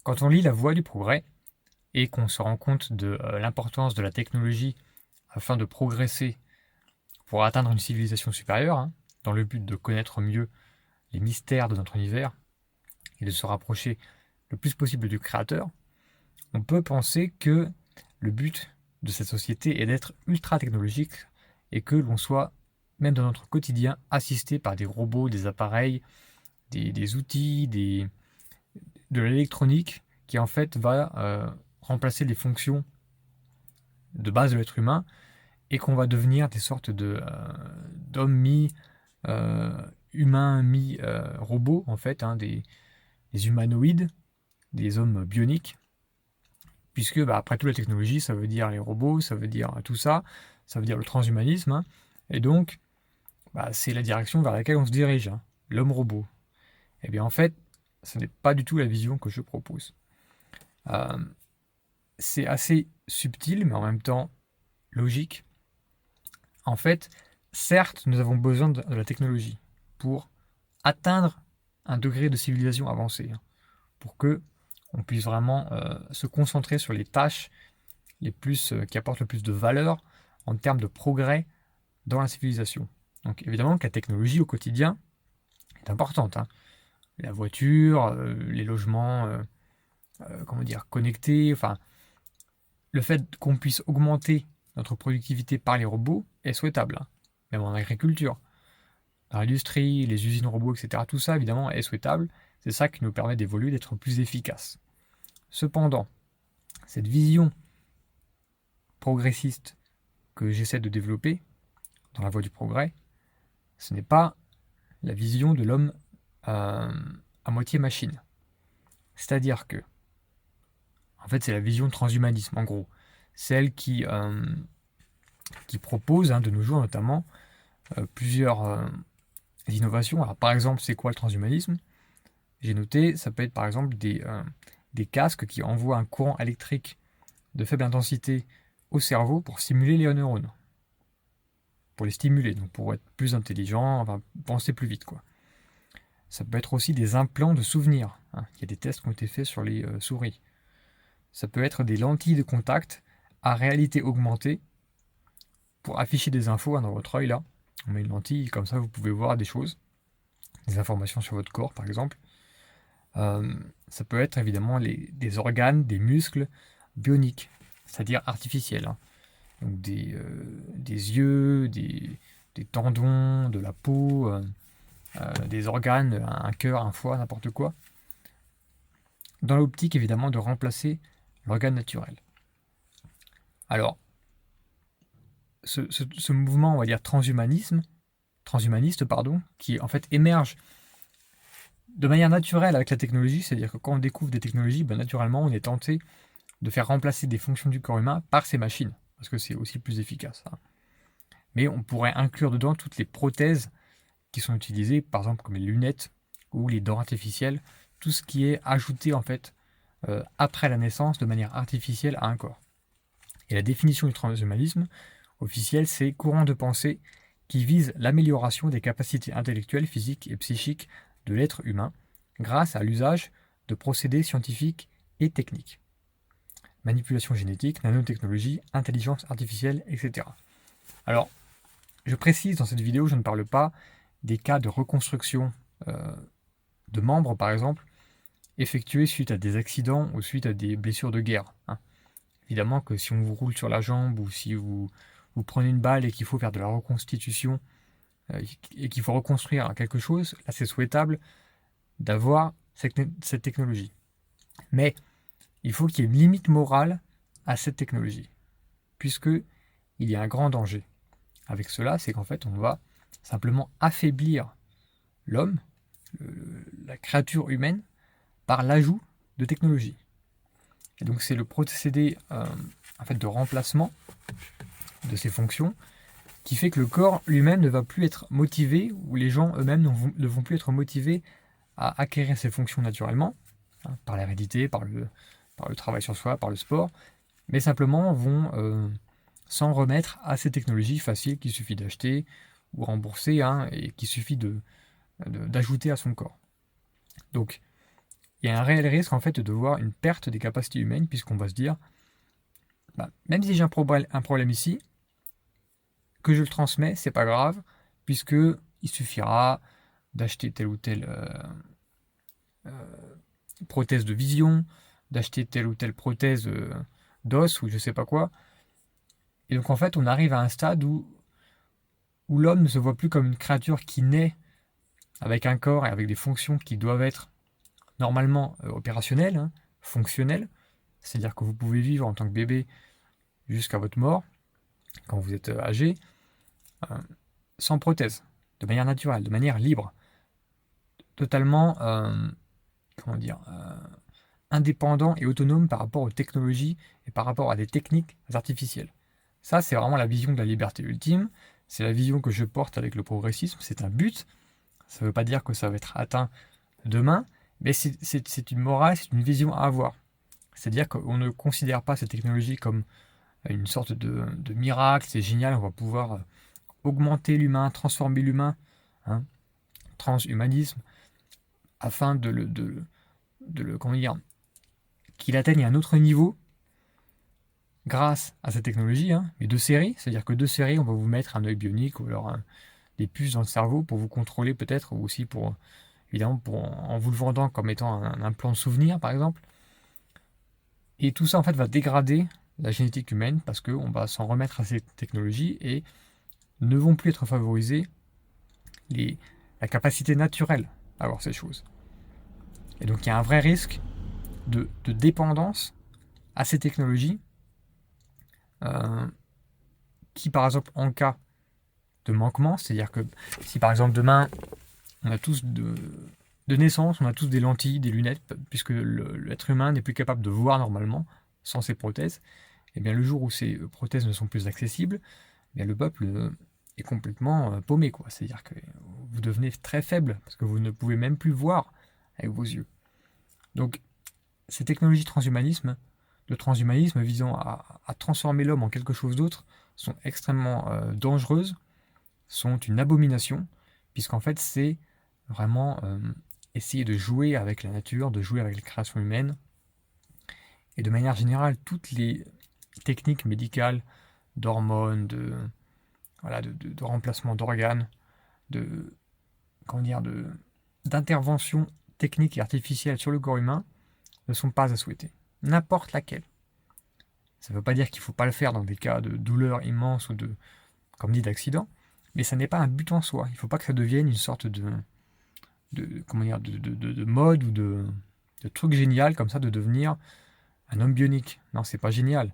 Quand on lit La Voie du progrès et qu'on se rend compte de l'importance de la technologie afin de progresser pour atteindre une civilisation supérieure, dans le but de connaître mieux les mystères de notre univers et de se rapprocher le plus possible du Créateur, on peut penser que le but de cette société est d'être ultra technologique et que l'on soit, même dans notre quotidien, assisté par des robots, des appareils, des outils, de l'électronique qui en fait va remplacer les fonctions de base de l'être humain et qu'on va devenir des sortes d'hommes mi-humains, mi-robots en fait, des humanoïdes, des hommes bioniques, puisque après tout la technologie ça veut dire les robots, ça veut dire tout ça, ça veut dire le transhumanisme, et donc c'est la direction vers laquelle on se dirige, l'homme-robot. Et bien en fait, ce n'est pas du tout la vision que je propose. C'est assez subtil, mais en même temps logique. En fait, certes, nous avons besoin de la technologie pour atteindre un degré de civilisation avancé, pour que on puisse vraiment se concentrer sur les tâches qui apportent le plus de valeur en termes de progrès dans la civilisation. Donc évidemment que la technologie au quotidien est importante. La voiture, les logements connectés, enfin, le fait qu'on puisse augmenter notre productivité par les robots est souhaitable, même en agriculture. Dans l'industrie, les usines robots, etc., tout ça évidemment est souhaitable. C'est ça qui nous permet d'évoluer, d'être plus efficace. Cependant, cette vision progressiste que j'essaie de développer dans la voie du progrès, ce n'est pas la vision de l'homme à moitié machine. C'est-à-dire que, en fait, c'est la vision de transhumanisme, en gros. Celle qui propose, de nos jours notamment, plusieurs innovations. Alors, par exemple, c'est quoi le transhumanisme? J'ai noté, ça peut être par exemple des casques qui envoient un courant électrique de faible intensité au cerveau pour stimuler les neurones. Pour les stimuler, donc pour être plus intelligent, enfin, penser plus vite, quoi. Ça peut être aussi des implants de souvenirs. Il y a des tests qui ont été faits sur les souris. Ça peut être des lentilles de contact à réalité augmentée pour afficher des infos dans votre œil là. On met une lentille, comme ça vous pouvez voir des choses, des informations sur votre corps par exemple. Ça peut être évidemment des organes, des muscles bioniques, c'est-à-dire artificiels. Donc des yeux, des tendons, de la peau, des organes, un cœur, un foie, n'importe quoi. Dans l'optique évidemment de remplacer l'organe naturel. Alors, ce mouvement, on va dire transhumaniste, qui en fait émerge de manière naturelle avec la technologie, c'est-à-dire que quand on découvre des technologies, naturellement on est tenté de faire remplacer des fonctions du corps humain par ces machines, parce que c'est aussi plus efficace. Mais on pourrait inclure dedans toutes les prothèses qui sont utilisées, par exemple comme les lunettes ou les dents artificielles, tout ce qui est ajouté en fait après la naissance de manière artificielle à un corps. Et la définition du transhumanisme officielle, c'est courant de pensée qui vise l'amélioration des capacités intellectuelles, physiques et psychiques de l'être humain grâce à l'usage de procédés scientifiques et techniques. Manipulation génétique, nanotechnologie, intelligence artificielle, etc. Alors, je précise dans cette vidéo, je ne parle pas des cas de reconstruction de membres, par exemple, effectués suite à des accidents ou suite à des blessures de guerre. Évidemment que si on vous roule sur la jambe ou si vous prenez une balle et qu'il faut faire de la reconstitution et qu'il faut reconstruire quelque chose, là c'est souhaitable d'avoir cette technologie. Mais il faut qu'il y ait une limite morale à cette technologie, puisque il y a un grand danger. Avec cela, c'est qu'en fait on va simplement affaiblir l'homme, la créature humaine, par l'ajout de technologie. Et donc c'est le procédé en fait, de remplacement de ces fonctions qui fait que le corps lui-même ne va plus être motivé, ou les gens eux-mêmes ne vont plus être motivés à acquérir ces fonctions naturellement, par l'hérédité, par le travail sur soi, par le sport, mais simplement vont s'en remettre à ces technologies faciles qu'il suffit d'acheter ou rembourser et qu'il suffit d'ajouter à son corps. Donc il y a un réel risque en fait de voir une perte des capacités humaines, puisqu'on va se dire, même si j'ai un problème ici, que je le transmets, c'est pas grave, puisque il suffira d'acheter telle ou telle prothèse de vision, d'acheter telle ou telle prothèse d'os ou je sais pas quoi. Et donc en fait, on arrive à un stade où l'homme ne se voit plus comme une créature qui naît avec un corps et avec des fonctions qui doivent être normalement opérationnelles, hein, fonctionnelles. C'est-à-dire que vous pouvez vivre en tant que bébé jusqu'à votre mort, quand vous êtes âgé, sans prothèse, de manière naturelle, de manière libre, totalement, indépendant et autonome par rapport aux technologies et par rapport à des techniques artificielles. Ça, c'est vraiment la vision de la liberté ultime. C'est la vision que je porte avec le progressisme. C'est un but. Ça ne veut pas dire que ça va être atteint demain, mais c'est une morale, c'est une vision à avoir. C'est-à-dire qu'on ne considère pas cette technologie comme une sorte de miracle, c'est génial, on va pouvoir augmenter l'humain, transformer l'humain, hein, transhumanisme, afin qu'il atteigne un autre niveau grâce à cette technologie, hein, mais de série, c'est-à-dire que de série, on va vous mettre un œil bionique ou alors des puces dans le cerveau pour vous contrôler peut-être, ou aussi évidemment, en vous le vendant comme étant un implant de souvenir, par exemple. Et tout ça, en fait, va dégrader la génétique humaine parce qu'on va s'en remettre à ces technologies et ne vont plus être favorisées la capacité naturelle à avoir ces choses. Et donc, il y a un vrai risque de dépendance à ces technologies qui, par exemple, en cas de manquement, c'est-à-dire que si, par exemple, demain, on a tous de naissance, on a tous des lentilles, des lunettes, puisque l'être humain n'est plus capable de voir normalement sans ces prothèses, et bien le jour où ces prothèses ne sont plus accessibles, bien le peuple est complètement paumé, quoi. C'est-à-dire que vous devenez très faible, parce que vous ne pouvez même plus voir avec vos yeux. Donc, ces technologies de transhumanisme visant à transformer l'homme en quelque chose d'autre sont extrêmement dangereuses, sont une abomination, puisqu'en fait c'est vraiment essayer de jouer avec la nature, de jouer avec les créations humaines, et de manière générale, toutes les techniques médicales, d'hormones, de remplacement d'organes, d'intervention technique et artificielle sur le corps humain ne sont pas à souhaiter. N'importe laquelle. Ça ne veut pas dire qu'il ne faut pas le faire dans des cas de douleur immense ou comme dit, d'accident, mais ça n'est pas un but en soi. Il ne faut pas que ça devienne une sorte de mode ou de truc génial comme ça de devenir un homme bionique. Non, c'est pas génial.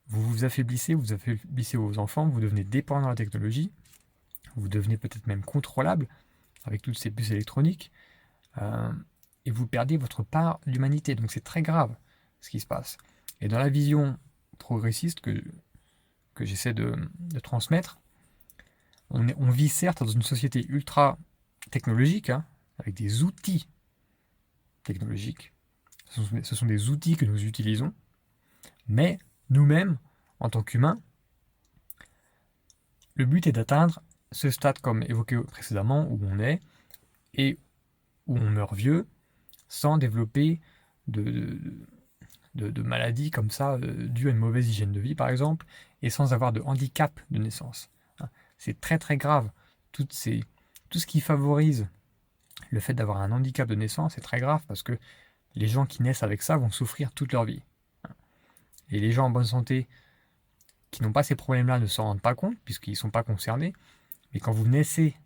Vous affaiblissez vos enfants, vous devenez dépendant de la technologie, vous devenez peut-être même contrôlable avec toutes ces puces électroniques, et vous perdez votre part d'humanité. Donc c'est très grave ce qui se passe. Et dans la vision progressiste que j'essaie de transmettre, on vit certes dans une société ultra technologique, hein, avec des outils technologiques. Ce sont des outils que nous utilisons, mais nous-mêmes, en tant qu'humains, le but est d'atteindre ce stade, comme évoqué précédemment, où on est, et où on meurt vieux, sans développer de maladies comme ça, dues à une mauvaise hygiène de vie, par exemple, et sans avoir de handicap de naissance. C'est très très grave. Tout ce qui favorise le fait d'avoir un handicap de naissance est très grave parce que les gens qui naissent avec ça vont souffrir toute leur vie. Et les gens en bonne santé qui n'ont pas ces problèmes-là ne s'en rendent pas compte puisqu'ils ne sont pas concernés. Mais quand vous naissez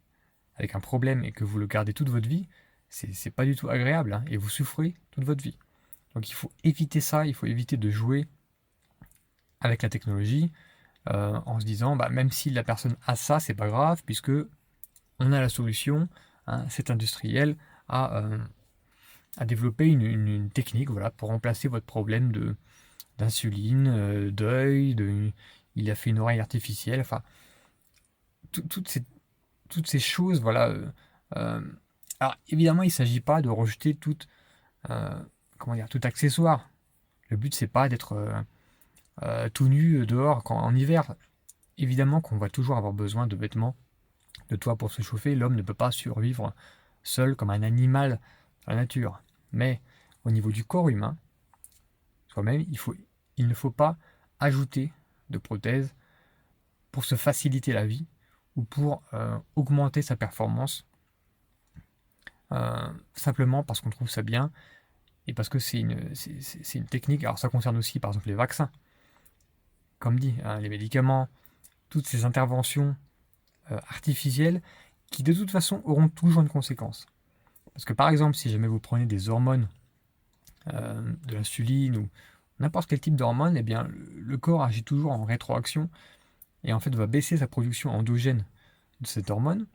avec un problème et que vous le gardez toute votre vie, c'est pas du tout agréable, hein, et vous souffrez toute votre vie. Donc il faut éviter ça, il faut éviter de jouer avec la technologie en se disant même si la personne a ça, c'est pas grave puisque on a la solution, hein, cet industriel a développé une technique pour remplacer votre problème d'insuline, d'œil, il a fait une oreille artificielle, enfin toutes ces choses, voilà. Alors évidemment, il ne s'agit pas de rejeter tout accessoire. Le but c'est pas d'être tout nu dehors en hiver. Évidemment qu'on va toujours avoir besoin de vêtements, de toit pour se chauffer. L'homme ne peut pas survivre seul comme un animal dans la nature. Mais au niveau du corps humain, soi-même, il ne faut pas ajouter de prothèses pour se faciliter la vie ou pour augmenter sa performance, simplement parce qu'on trouve ça bien et parce que c'est une technique. Alors ça concerne aussi par exemple les vaccins, comme dit, hein, les médicaments, toutes ces interventions artificielles qui de toute façon auront toujours une conséquence. Parce que par exemple, si jamais vous prenez des hormones, de l'insuline ou n'importe quel type d'hormone, eh bien le corps agit toujours en rétroaction et en fait va baisser sa production endogène de cette hormone,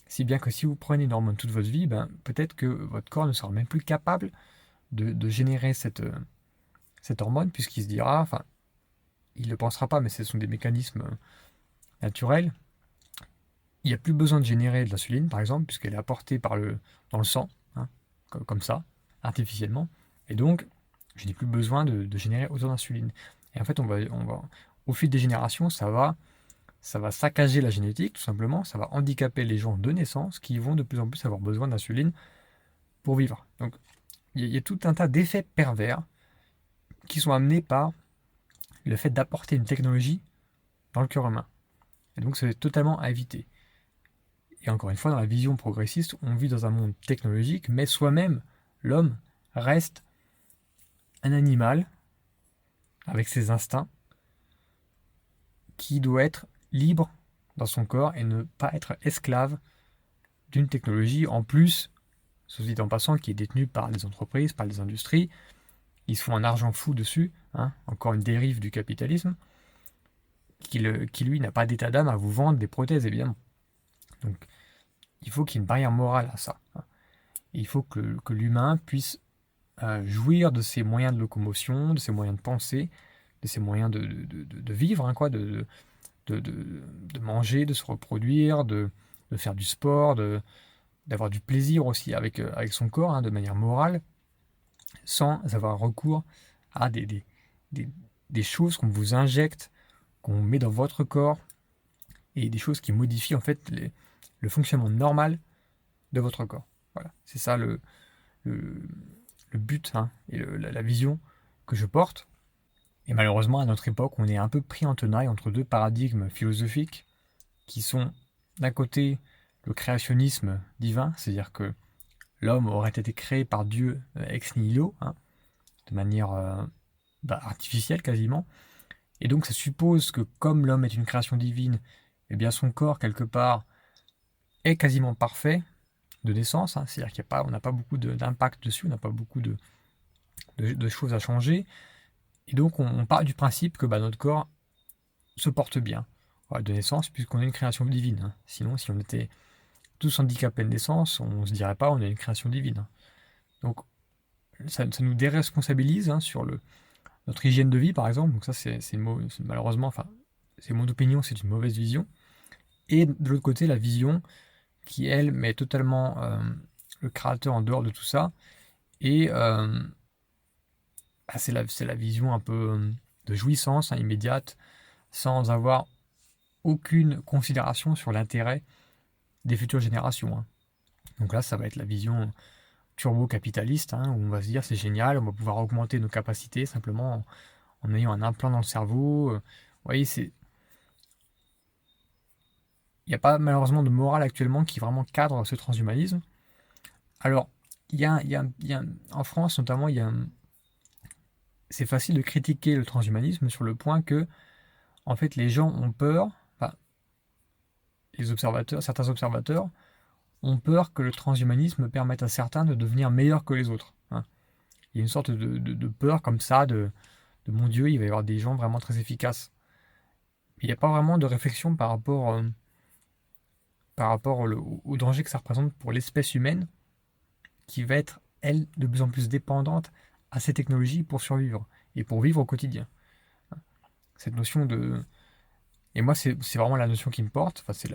si bien que si vous prenez une hormone toute votre vie, ben, peut-être que votre corps ne sera même plus capable de générer cette hormone, puisqu'il se dira, enfin, il ne le pensera pas, mais ce sont des mécanismes naturels. Il n'y a plus besoin de générer de l'insuline, par exemple, puisqu'elle est apportée dans le sang, hein, comme ça, artificiellement. Et donc, je n'ai plus besoin de générer autant d'insuline. Et en fait, au fil des générations, ça va saccager la génétique, tout simplement. Ça va handicaper les gens de naissance qui vont de plus en plus avoir besoin d'insuline pour vivre. Donc, il y a tout un tas d'effets pervers qui sont amenés par le fait d'apporter une technologie dans le cœur humain. Et donc, c'est totalement à éviter. Et encore une fois, dans la vision progressiste, on vit dans un monde technologique, mais soi-même, l'homme reste un animal avec ses instincts qui doit être libre dans son corps et ne pas être esclave d'une technologie, en plus, ceci dit en passant, qui est détenue par les entreprises, par les industries. Ils se font un argent fou dessus, hein, encore une dérive du capitalisme, qui lui n'a pas d'état d'âme à vous vendre des prothèses, évidemment. Donc il faut qu'il y ait une barrière morale à ça. Hein. Il faut que l'humain puisse jouir de ses moyens de locomotion, de ses moyens de penser, de ses moyens de vivre, hein, quoi, de manger, de se reproduire, de faire du sport, d'avoir du plaisir aussi avec son corps, hein, de manière morale, sans avoir recours à des choses qu'on vous injecte, qu'on met dans votre corps, et des choses qui modifient en fait le fonctionnement normal de votre corps. Voilà, c'est ça le but, hein, et la vision que je porte. Et malheureusement, à notre époque, on est un peu pris en tenaille entre deux paradigmes philosophiques qui sont d'un côté le créationnisme divin, c'est-à-dire que l'homme aurait été créé par Dieu ex nihilo, hein, de manière artificielle quasiment. Et donc ça suppose que comme l'homme est une création divine, eh bien son corps quelque part est quasiment parfait de naissance, hein, c'est-à-dire qu'on n'a pas beaucoup d'impact dessus, on n'a pas beaucoup de choses à changer. Et donc on part du principe que notre corps se porte bien de naissance, puisqu'on est une création divine. Hein. Sinon, si on était tous handicapés de naissance, on ne se dirait pas on est une création divine. Hein. Donc ça nous déresponsabilise, hein, sur notre hygiène de vie, par exemple. Donc ça, c'est malheureusement, enfin, c'est mon opinion, c'est une mauvaise vision. Et de l'autre côté, la vision qui, elle, met totalement le créateur en dehors de tout ça. Et c'est la vision un peu de jouissance, hein, immédiate, sans avoir aucune considération sur l'intérêt des futures générations. Hein. Donc là, ça va être la vision turbo-capitaliste, hein, où on va se dire c'est génial, on va pouvoir augmenter nos capacités simplement en ayant un implant dans le cerveau. Vous voyez, il n'y a pas malheureusement de morale actuellement qui vraiment cadre ce transhumanisme. Alors, en France notamment, c'est facile de critiquer le transhumanisme sur le point que, en fait, les gens ont peur, enfin, certains observateurs ont peur que le transhumanisme permette à certains de devenir meilleurs que les autres. Hein. Il y a une sorte de peur comme ça, de mon Dieu, il va y avoir des gens vraiment très efficaces. Il n'y a pas vraiment de réflexion par rapport au danger que ça représente pour l'espèce humaine, qui va être, elle, de plus en plus dépendante à ces technologies pour survivre et pour vivre au quotidien. Cette notion de... Et moi, c'est vraiment la notion qui me porte, enfin, c'est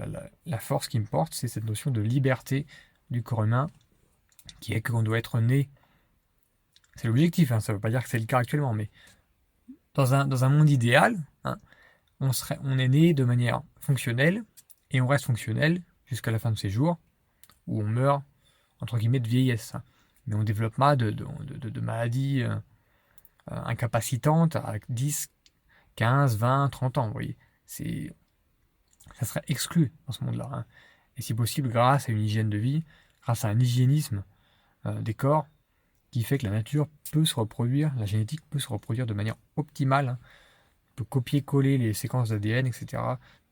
la force qui me porte, c'est cette notion de liberté du corps humain, qui est qu'on doit être né. C'est l'objectif, hein, ça ne veut pas dire que c'est le cas actuellement, mais dans un monde idéal, hein, on est né de manière fonctionnelle, et on reste fonctionnel jusqu'à la fin de ses jours, où on meurt, entre guillemets, de vieillesse. Hein. mais on ne développe pas de maladies incapacitantes à 10, 15, 20, 30 ans, vous voyez. Ça serait exclu dans ce monde-là, hein. Et si possible, grâce à une hygiène de vie, grâce à un hygiénisme des corps, qui fait que la nature peut se reproduire, la génétique peut se reproduire de manière optimale, hein. On peut copier-coller les séquences d'ADN, etc.,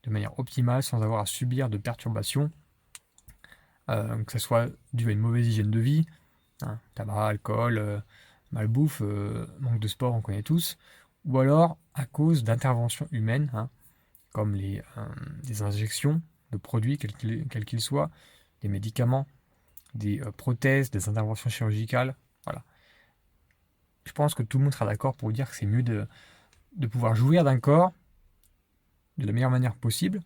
de manière optimale, sans avoir à subir de perturbations, que ce soit dû à une mauvaise hygiène de vie, hein, tabac, alcool, malbouffe, manque de sport, on connaît tous, ou alors à cause d'interventions humaines, hein, comme des injections de produits, quels qu'ils soient, des médicaments, des prothèses, des interventions chirurgicales. Voilà. Je pense que tout le monde sera d'accord pour dire que c'est mieux de pouvoir jouir d'un corps de la meilleure manière possible,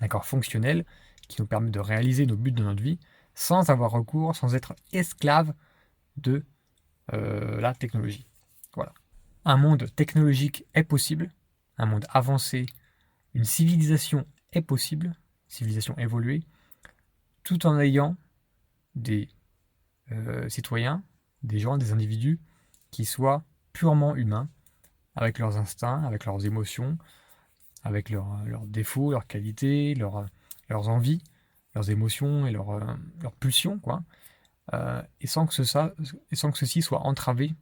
d'un corps fonctionnel qui nous permet de réaliser nos buts de notre vie sans avoir recours, sans être esclave de la technologie. Voilà. Un monde technologique est possible, un monde avancé, une civilisation est possible, civilisation évoluée, tout en ayant des citoyens, des gens, des individus qui soient purement humains, avec leurs instincts, avec leurs émotions, avec leurs défauts, leurs qualités, leurs envies, leurs émotions et leurs pulsions, quoi. Et sans que ceci soit entravé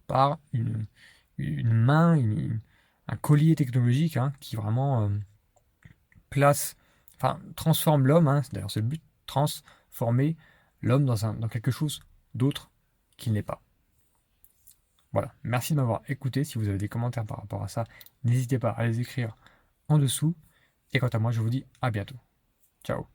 par une main, un collier technologique, hein, qui vraiment transforme l'homme, hein, d'ailleurs c'est le but, transformer l'homme dans quelque chose d'autre qu'il n'est pas. Voilà, merci de m'avoir écouté. Si vous avez des commentaires par rapport à ça, n'hésitez pas à les écrire en dessous. Et quant à moi, je vous dis à bientôt. Ciao.